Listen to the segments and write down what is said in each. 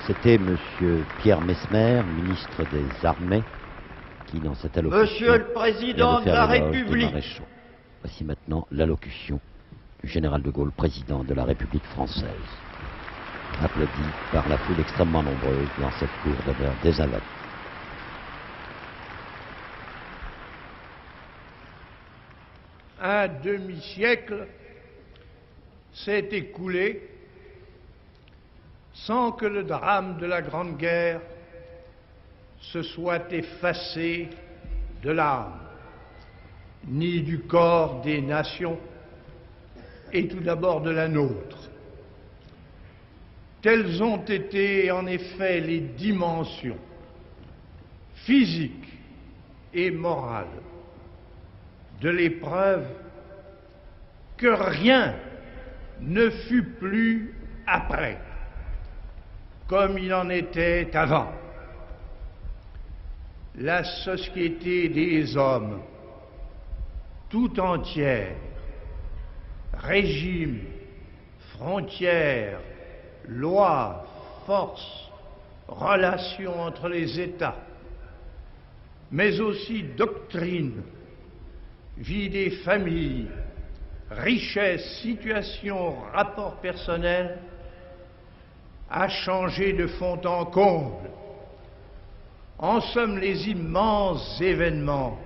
C'était M. Pierre Messmer, ministre des Armées, qui, dans cette allocution, Monsieur le Président de la République. Voici maintenant l'allocution du général de Gaulle, président de la République française, applaudi par la foule extrêmement nombreuse dans cette cour d'honneur des Invalides. Un demi-siècle s'est écoulé sans que le drame de la Grande Guerre se soit effacé de l'âme, ni du corps des nations, et tout d'abord de la nôtre. Telles ont été en effet les dimensions physiques et morales de l'épreuve que rien ne fut plus après, comme il en était avant. La société des hommes tout entière, régime, frontières, lois, forces, relations entre les États, mais aussi doctrine, vie des familles, richesse, situation, rapports personnels, a changé de fond en comble. En somme, les immenses événements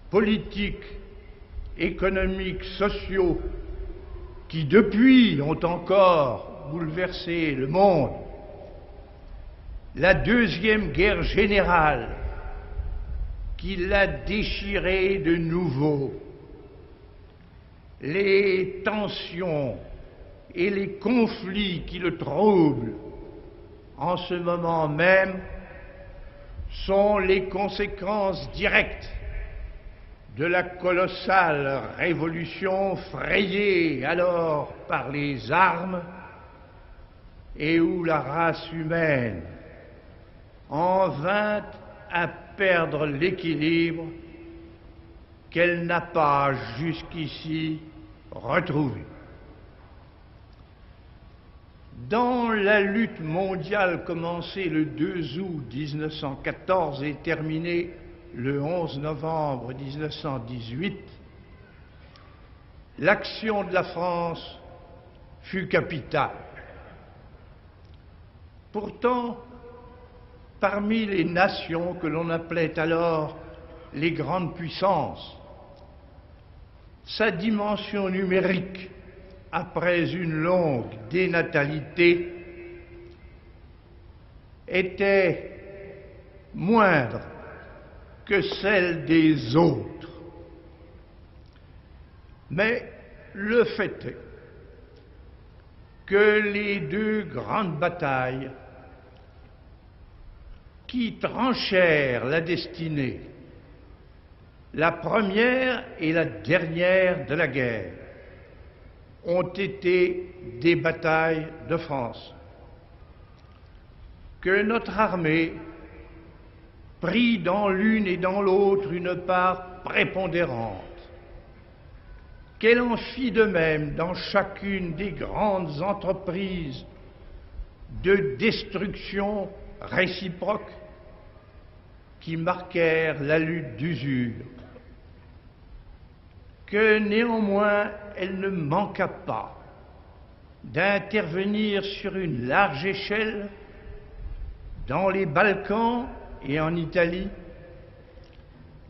politiques, économiques, sociaux, qui depuis ont encore bouleversé le monde, la Deuxième Guerre générale, qui l'a déchiré de nouveau, les tensions et les conflits qui le troublent en ce moment même sont les conséquences directes de la colossale révolution frayée alors par les armes et où la race humaine en vint à perdre l'équilibre qu'elle n'a pas jusqu'ici retrouvé. Dans la lutte mondiale commencée le 2 août 1914 et terminée le 11 novembre 1918, l'action de la France fut capitale. Pourtant, parmi les nations que l'on appelait alors les grandes puissances, sa dimension numérique, après une longue dénatalité, était moindre que celle des autres. Mais le fait est que les deux grandes batailles qui tranchèrent la destinée, la première et la dernière de la guerre, ont été des batailles de France, que notre armée prit dans l'une et dans l'autre une part prépondérante, qu'elle en fit de même dans chacune des grandes entreprises de destruction réciproque qui marquèrent la lutte d'usure, que néanmoins elle ne manqua pas d'intervenir sur une large échelle dans les Balkans et en Italie,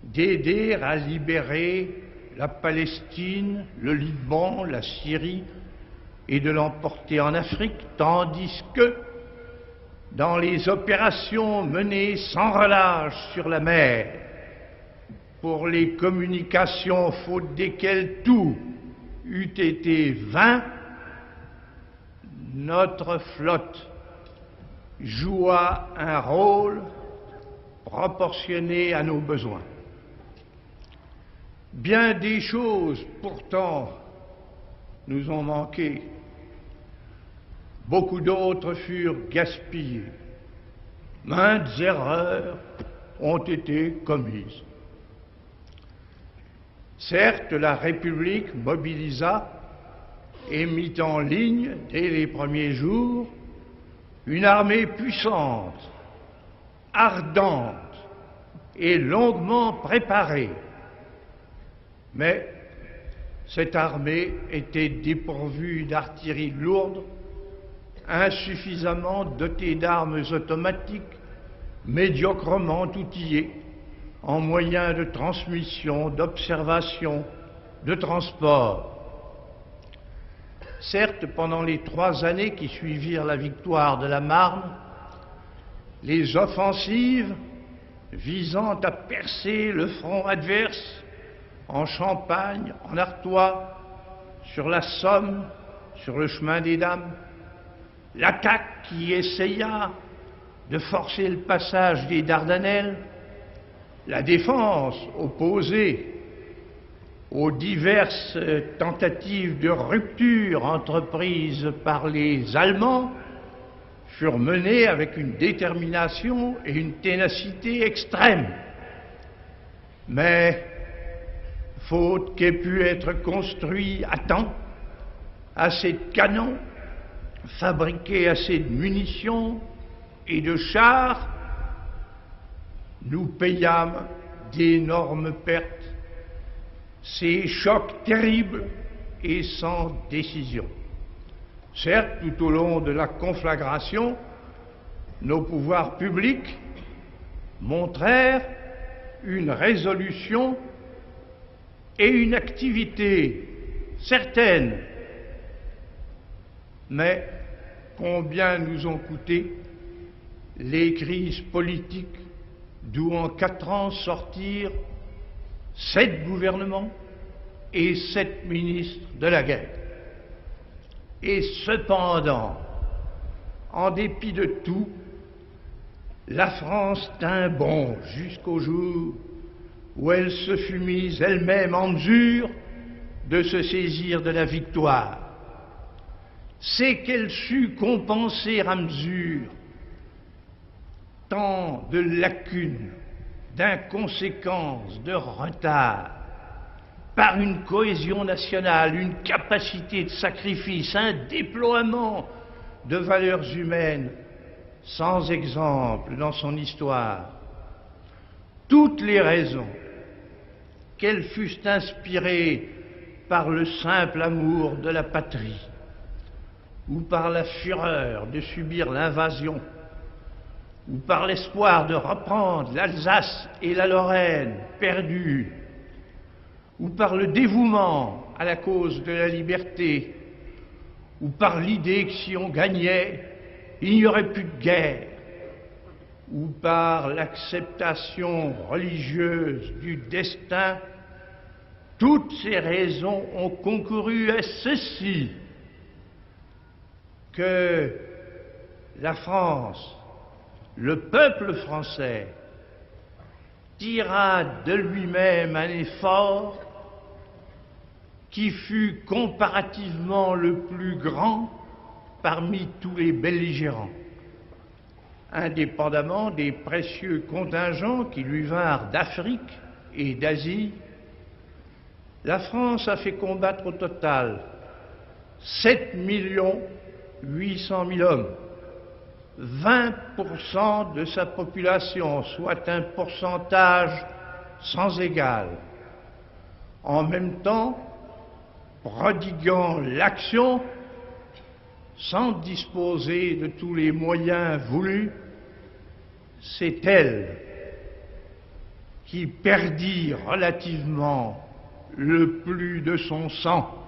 d'aider à libérer la Palestine, le Liban, la Syrie et de l'emporter en Afrique, tandis que dans les opérations menées sans relâche sur la mer, pour les communications faute desquelles tout eût été vain, notre flotte joua un rôle proportionné à nos besoins. Bien des choses, pourtant, nous ont manqué. Beaucoup d'autres furent gaspillées. Maintes erreurs ont été commises. Certes, la République mobilisa et mit en ligne, dès les premiers jours, une armée puissante, ardente et longuement préparée. Mais cette armée était dépourvue d'artillerie lourde, insuffisamment dotée d'armes automatiques, médiocrement outillée en moyens de transmission, d'observation, de transport. Certes, pendant les 3 années qui suivirent la victoire de la Marne, les offensives visant à percer le front adverse en Champagne, en Artois, sur la Somme, sur le chemin des Dames, l'attaque qui essaya de forcer le passage des Dardanelles, la défense opposée aux diverses tentatives de rupture entreprises par les Allemands furent menées avec une détermination et une ténacité extrêmes. Mais, faute qu'ait pu être construit à temps assez de canons, fabriquer assez de munitions et de chars, nous payâmes d'énormes pertes, ces chocs terribles et sans décision. Certes, tout au long de la conflagration, nos pouvoirs publics montrèrent une résolution et une activité certaine. Mais combien nous ont coûté les crises politiques d'où en 4 ans sortirent 7 gouvernements et 7 ministres de la guerre. Et cependant, en dépit de tout, la France tint bon jusqu'au jour où elle se fut mise elle-même en mesure de se saisir de la victoire. C'est qu'elle sut compenser à mesure tant de lacunes, d'inconséquences, de retards, par une cohésion nationale, une capacité de sacrifice, un déploiement de valeurs humaines sans exemple dans son histoire. Toutes les raisons, qu'elles fussent inspirées par le simple amour de la patrie ou par la fureur de subir l'invasion, ou par l'espoir de reprendre l'Alsace et la Lorraine perdues, ou par le dévouement à la cause de la liberté, ou par l'idée que si on gagnait, il n'y aurait plus de guerre, ou par l'acceptation religieuse du destin, toutes ces raisons ont concouru à ceci, que la France, le peuple français, tira de lui-même un effort qui fut comparativement le plus grand parmi tous les belligérants, indépendamment des précieux contingents qui lui vinrent d'Afrique et d'Asie. La France a fait combattre au total 7 800 000 hommes, 20% de sa population, soit un pourcentage sans égal, en même temps prodiguant l'action sans disposer de tous les moyens voulus. C'est elle qui perdit relativement le plus de son sang.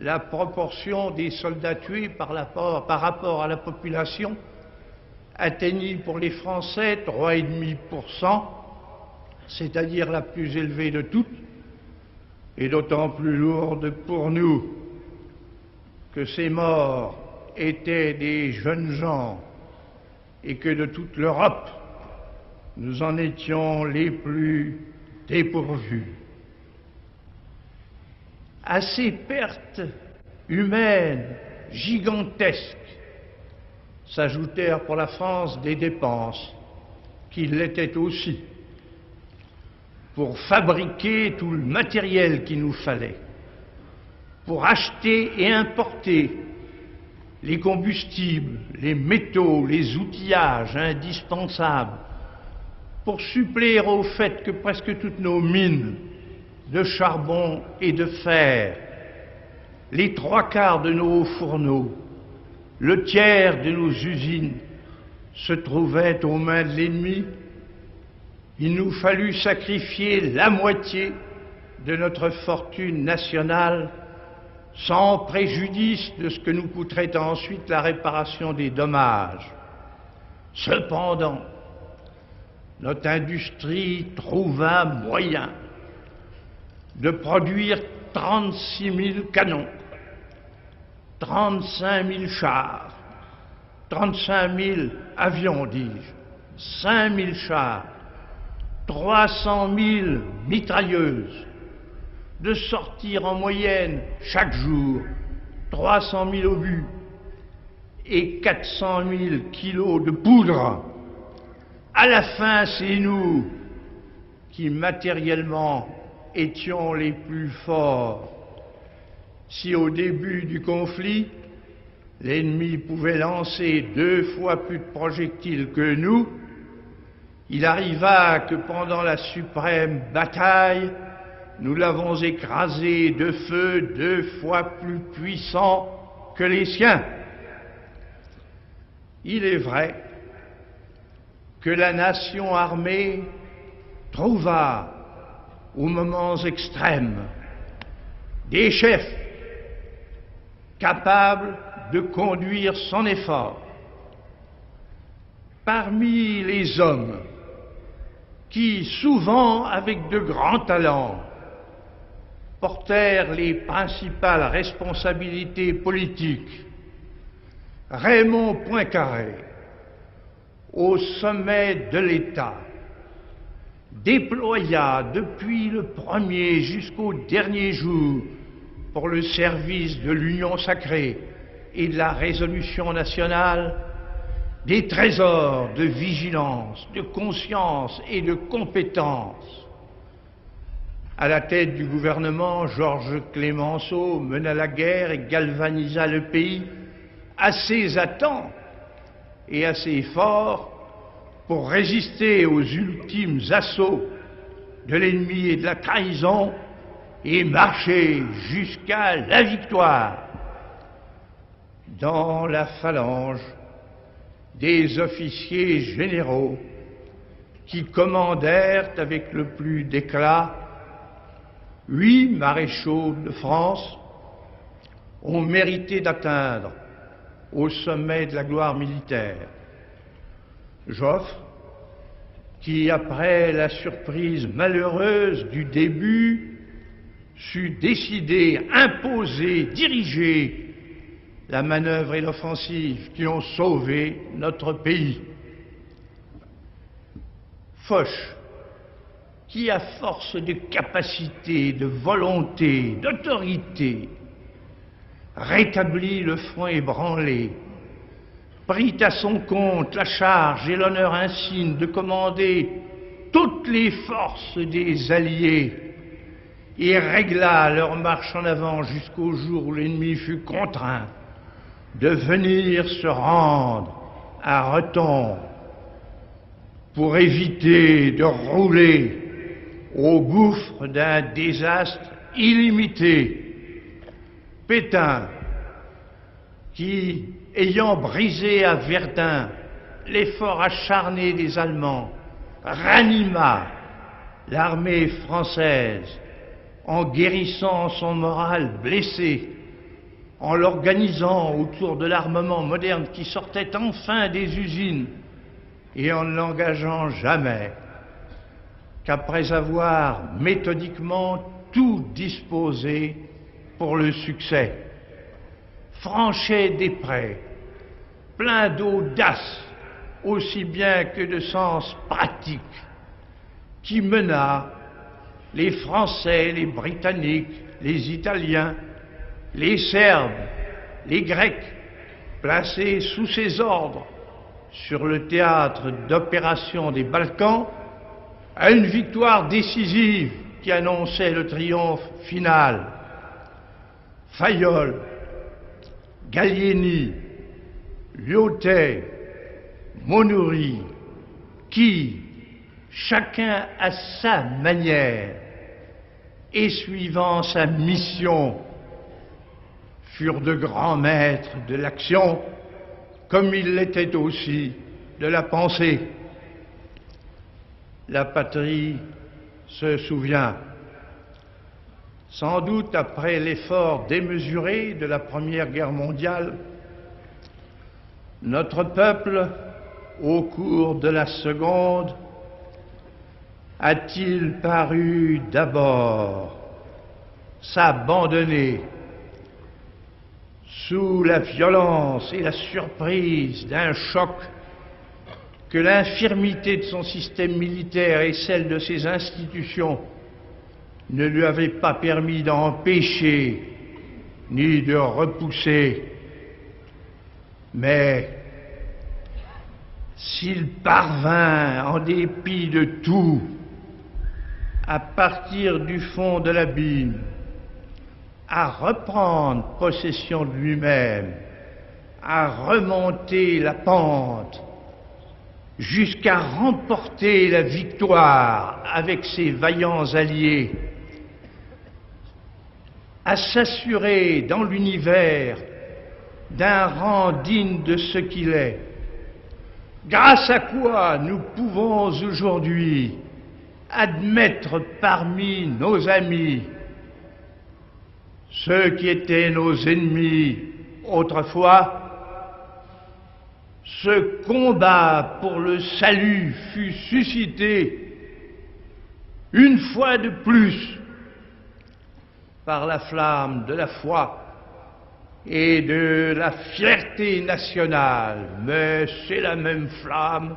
La proportion des soldats tués par rapport à la population atteignit pour les Français 3,5%, c'est-à-dire la plus élevée de toutes, et d'autant plus lourde pour nous que ces morts étaient des jeunes gens et que de toute l'Europe, nous en étions les plus dépourvus. À ces pertes humaines gigantesques s'ajoutèrent pour la France des dépenses qui l'étaient aussi pour fabriquer tout le matériel qu'il nous fallait, pour acheter et importer les combustibles, les métaux, les outillages indispensables pour suppléer au fait que presque toutes nos mines de charbon et de fer, les 3/4 de nos hauts fourneaux, le tiers de nos usines se trouvaient aux mains de l'ennemi, il nous fallut sacrifier la moitié de notre fortune nationale sans préjudice de ce que nous coûterait ensuite la réparation des dommages. Cependant, notre industrie trouva moyen de produire 36 000 canons, 35 000 chars, 35 000 avions, dis-je, 5 000 chars, 300 000 mitrailleuses, de sortir en moyenne chaque jour 300 000 obus et 400 000 kilos de poudre. À la fin, c'est nous qui matériellement étions les plus forts. Si au début du conflit, l'ennemi pouvait lancer 2 fois plus de projectiles que nous, il arriva que pendant la suprême bataille, nous l'avons écrasé de feux 2 fois plus puissants que les siens. Il est vrai que la nation armée trouva, aux moments extrêmes, des chefs capables de conduire son effort. Parmi les hommes qui, souvent avec de grands talents, portèrent les principales responsabilités politiques, Raymond Poincaré, au sommet de l'État, déploya depuis le premier jusqu'au dernier jour pour le service de l'union sacrée et de la résolution nationale des trésors de vigilance, de conscience et de compétence. À la tête du gouvernement, Georges Clemenceau mena la guerre et galvanisa le pays assez à temps et assez fort pour résister aux ultimes assauts de l'ennemi et de la trahison et marcher jusqu'à la victoire. Dans la phalange des officiers généraux qui commandèrent avec le plus d'éclat 8 maréchaux de France ont mérité d'atteindre au sommet de la gloire militaire. Joffre, qui après la surprise malheureuse du début, sut décider, imposer, diriger la manœuvre et l'offensive qui ont sauvé notre pays. Foch, qui à force de capacité, de volonté, d'autorité, rétablit le front ébranlé, prit à son compte la charge et l'honneur insigne de commander toutes les forces des Alliés et régla leur marche en avant jusqu'au jour où l'ennemi fut contraint de venir se rendre à Retons pour éviter de rouler au gouffre d'un désastre illimité. Pétain, qui, ayant brisé à Verdun l'effort acharné des Allemands, ranima l'armée française en guérissant son moral blessé, en l'organisant autour de l'armement moderne qui sortait enfin des usines et en ne l'engageant jamais qu'après avoir méthodiquement tout disposé pour le succès. Franchet-Desprez, plein d'audace aussi bien que de sens pratique, qui mena les Français, les Britanniques, les Italiens, les Serbes, les Grecs, placés sous ses ordres sur le théâtre d'opération des Balkans, à une victoire décisive qui annonçait le triomphe final. Fayolle, Gallieni, Lyautey, Monoury, qui, chacun à sa manière et suivant sa mission, furent de grands maîtres de l'action, comme ils l'étaient aussi de la pensée. La patrie se souvient. Sans doute après l'effort démesuré de la Première Guerre mondiale, notre peuple, au cours de la Seconde, a-t-il paru d'abord s'abandonner sous la violence et la surprise d'un choc que l'infirmité de son système militaire et celle de ses institutions ne lui avaient pas permis d'empêcher ni de repousser. Mais s'il parvint, en dépit de tout, à partir du fond de l'abîme, à reprendre possession de lui-même, à remonter la pente, jusqu'à remporter la victoire avec ses vaillants alliés, à s'assurer dans l'univers d'un rang digne de ce qu'il est, grâce à quoi nous pouvons aujourd'hui admettre parmi nos amis ceux qui étaient nos ennemis autrefois. Ce combat pour le salut fut suscité une fois de plus par la flamme de la foi et de la fierté nationale, mais c'est la même flamme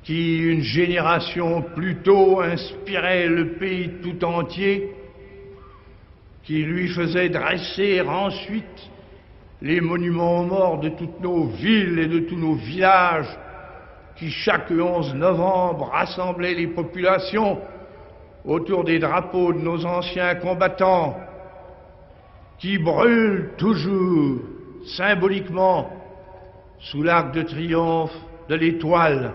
qui, une génération plus tôt, inspirait le pays tout entier, qui lui faisait dresser ensuite les monuments aux morts de toutes nos villes et de tous nos villages, qui chaque 11 novembre rassemblaient les populations autour des drapeaux de nos anciens combattants, qui brûlent toujours symboliquement sous l'arc de triomphe de l'Étoile.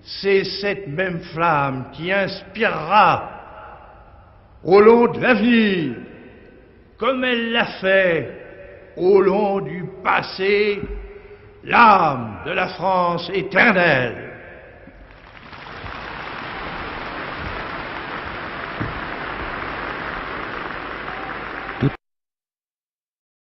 C'est cette même flamme qui inspirera au long de l'avenir, comme elle l'a fait au long du passé, l'âme de la France éternelle.